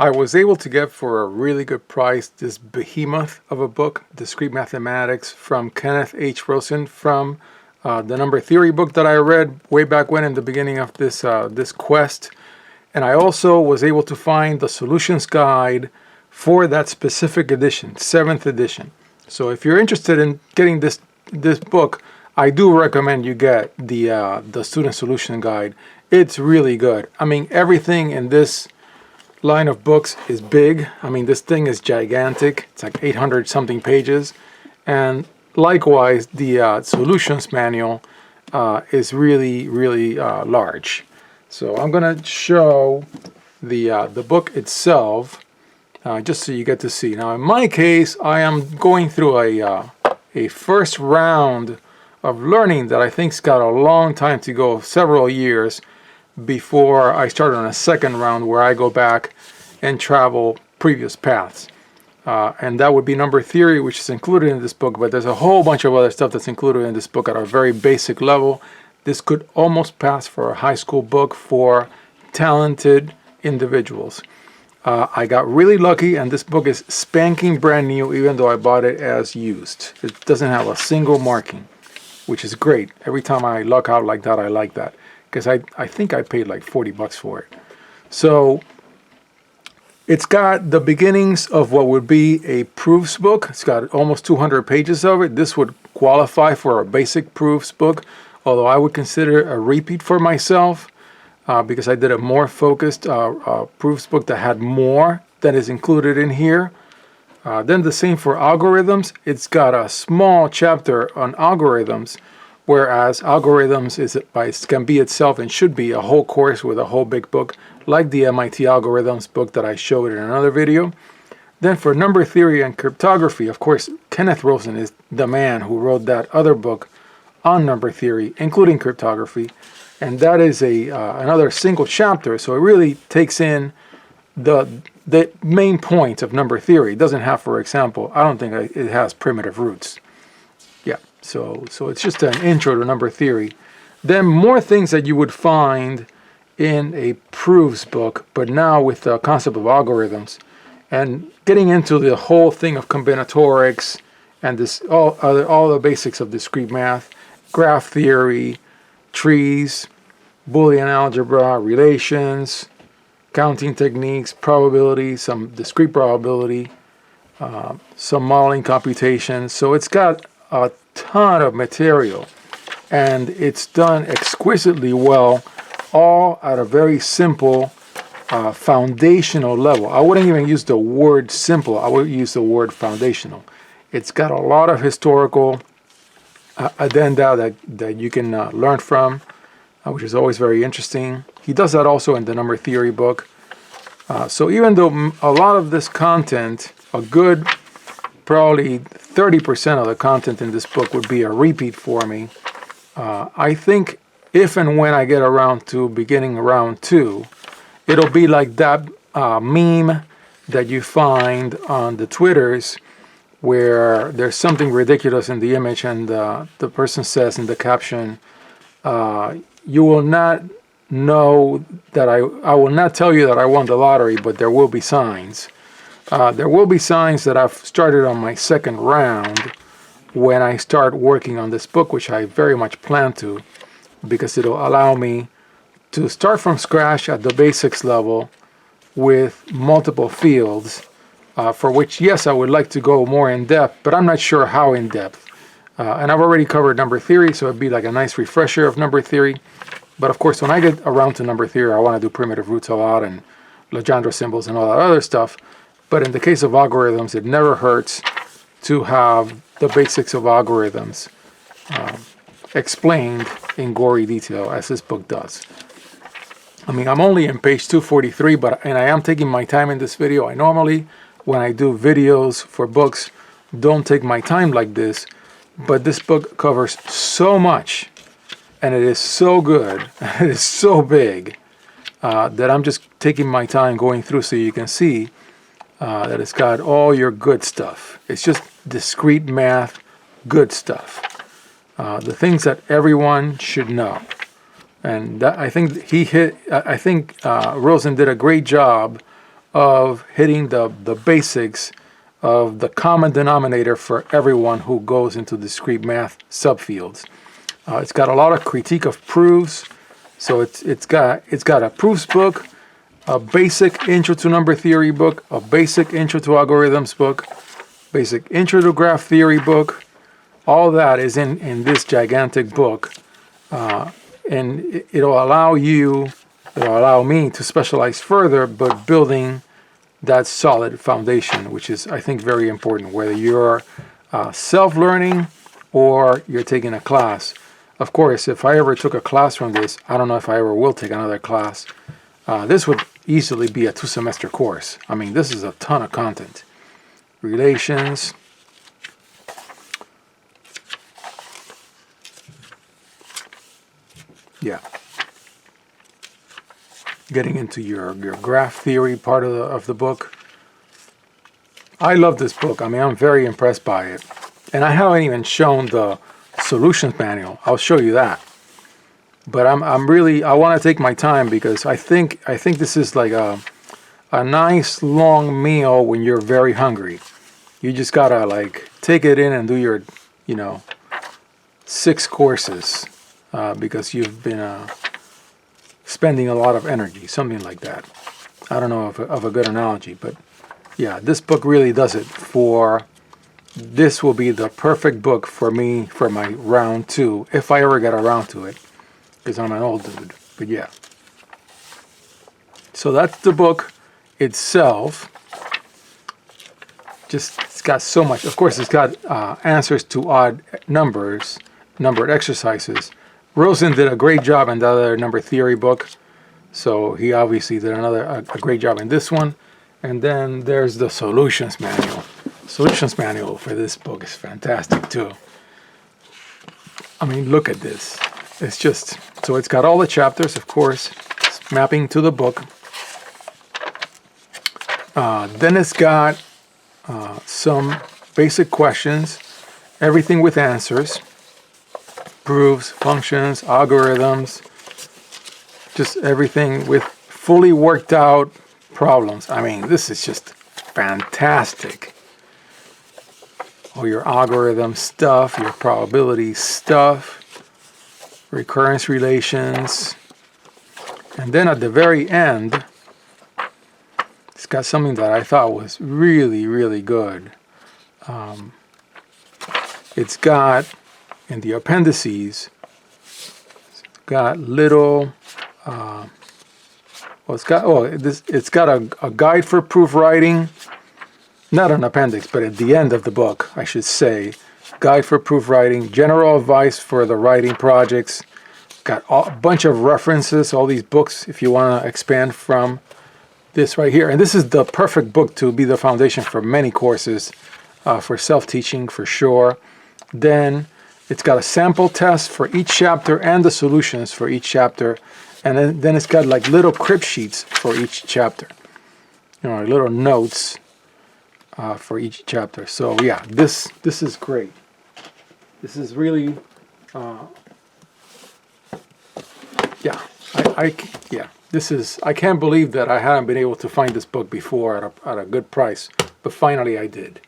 I was able to get for a really good price this behemoth of a book, Discrete Mathematics, from Kenneth H. Rosen, from the number theory book that I read way back when in the beginning of this quest. And I also was able to find the solutions guide for that specific edition, 7th edition. So if you're interested in getting this book, I do recommend you get the student solution guide. It's really good. I mean, everything in this line of books is big. I mean, this thing is gigantic. It's like 800 something pages. And likewise, the solutions manual is really, really large. So I'm going to show the book itself, just so you get to see. Now, in my case, I am going through a first round of learning that I think's got a long time to go, several years, before I start on a second round where I go back and travel previous paths. And that would be number theory, which is included in this book, but there's a whole bunch of other stuff that's included in this book at a very basic level. This could almost pass for a high school book for talented individuals. I got really lucky, and this book is spanking brand new, even though I bought it as used. It doesn't have a single marking, which is great. Every time I luck out like that, I like that, because I think I paid like 40 bucks for it. So it's got the beginnings of what would be a proofs book. It's got almost 200 pages of it. This would qualify for a basic proofs book, although I would consider a repeat for myself because I did a more focused proofs book that had more that is included in here. Then the same for algorithms. It's got a small chapter on algorithms, whereas algorithms can be itself and should be a whole course with a whole big book, like the MIT algorithms book that I showed in another video. Then for number theory and cryptography, of course, Kenneth Rosen is the man who wrote that other book on number theory, including cryptography, and that is another single chapter. So it really takes in the main point of number theory. It doesn't have, for example, I don't think it has primitive roots. Yeah, so it's just an intro to number theory. Then more things that you would find in a proofs book, but now with the concept of algorithms and getting into the whole thing of combinatorics and this all the basics of discrete math, graph theory, trees, Boolean algebra, relations, counting techniques, probability, some discrete probability, some modeling computations. So it's got a ton of material, and it's done exquisitely well, all at a very simple foundational level. I wouldn't even use the word simple. I would use the word foundational. It's got a lot of historical addenda that you can learn from, which is always very interesting. He does that also in the number theory book. So even though a lot of this content, a good probably 30% of the content in this book would be a repeat for me, I think if and when I get around to beginning round 2, it'll be like that meme that you find on the Twitters where there's something ridiculous in the image and the person says in the caption, you will not know that I will not tell you that I won the lottery, but there will be signs. There will be signs that I've started on my second round when I start working on this book, which I very much plan to, because it'll allow me to start from scratch at the basics level with multiple fields, for which, yes, I would like to go more in depth, but I'm not sure how in depth. And I've already covered number theory, so it'd be like a nice refresher of number theory. But of course, when I get around to number theory, I want to do primitive roots a lot and Legendre symbols and all that other stuff. But in the case of algorithms, it never hurts to have the basics of algorithms explained in gory detail, as this book does. I mean, I'm only in page 243, and I am taking my time in this video. I normally, when I do videos for books, don't take my time like this, but this book covers so much, and it is so good, it is so big, that I'm just taking my time going through so you can see that it's got all your good stuff. It's just discrete math, good stuff. The things that everyone should know. And that, I think Rosen did a great job of hitting the basics of the common denominator for everyone who goes into discrete math subfields. It's got a lot of critique of proofs, so it's got a proofs book, a basic intro to number theory book, a basic intro to algorithms book, basic intro to graph theory book. All that is in this gigantic book, and it'll allow me to specialize further, but building that solid foundation, which is, I think, very important, whether you're self-learning or you're taking a class. Of course, if I ever took a class from this, I don't know if I ever will take another class. This would easily be a 2-semester course. I mean, this is a ton of content. Relations. Yeah. Getting into your graph theory part of the book. I love this book. I mean, I'm very impressed by it. And I haven't even shown the solutions manual. I'll show you that. But I'm really, I want to take my time because I think this is like a nice long meal when you're very hungry. You just gotta like take it in and do your, 6 courses because you've been spending a lot of energy, something like that. I don't know of a good analogy, but yeah, this book really does it. This will be the perfect book for me for my round 2, if I ever get around to it, because I'm an old dude. But yeah. So that's the book itself. It's got so much. Of course, it's got answers to odd numbered exercises. Rosen did a great job in the other number theory book, so he obviously did a great job in this one. And then there's the solutions manual. Solutions manual for this book is fantastic too. I mean, look at this. It's just, so it's got all the chapters, of course, it's mapping to the book. Then it's got some basic questions, everything with answers, proofs, functions, algorithms, just everything with fully worked out problems. I mean, this is just fantastic. All your algorithm stuff, your probability stuff, recurrence relations. And then at the very end, it's got something that I thought was really, really good. It's got, in the appendices, it's got little, it's got a guide for proof writing, not an appendix, but at the end of the book, I should say, guide for proof writing, general advice for the writing projects, got a bunch of references, all these books, if you want to expand from this right here. And this is the perfect book to be the foundation for many courses, for self-teaching for sure. Then it's got a sample test for each chapter and the solutions for each chapter. And then it's got like little crib sheets for each chapter, little notes for each chapter. So yeah, this is great. This is really, I can't believe that I haven't been able to find this book before at a good price, but finally I did.